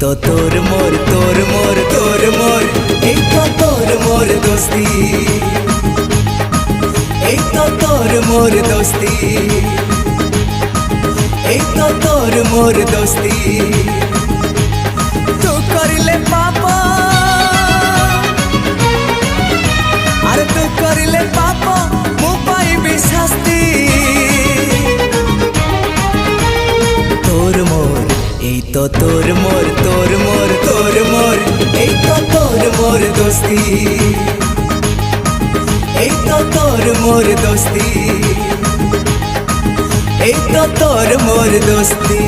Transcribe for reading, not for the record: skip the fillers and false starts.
तो तोर मोर এই তো তোর মোর দোস্তি এই তো তোর মোর দোস্তি এই তো তোর মোর দোস্তি তু করিলে পাপ আর তু করিলে পাপ মু পাইবি শাস্তি তোর মোর এই তো তোর মোর এই তো তোর মোর দোস্তি এই তো তোর মোর দোস্তি এই তো তোর মোর দোস্তি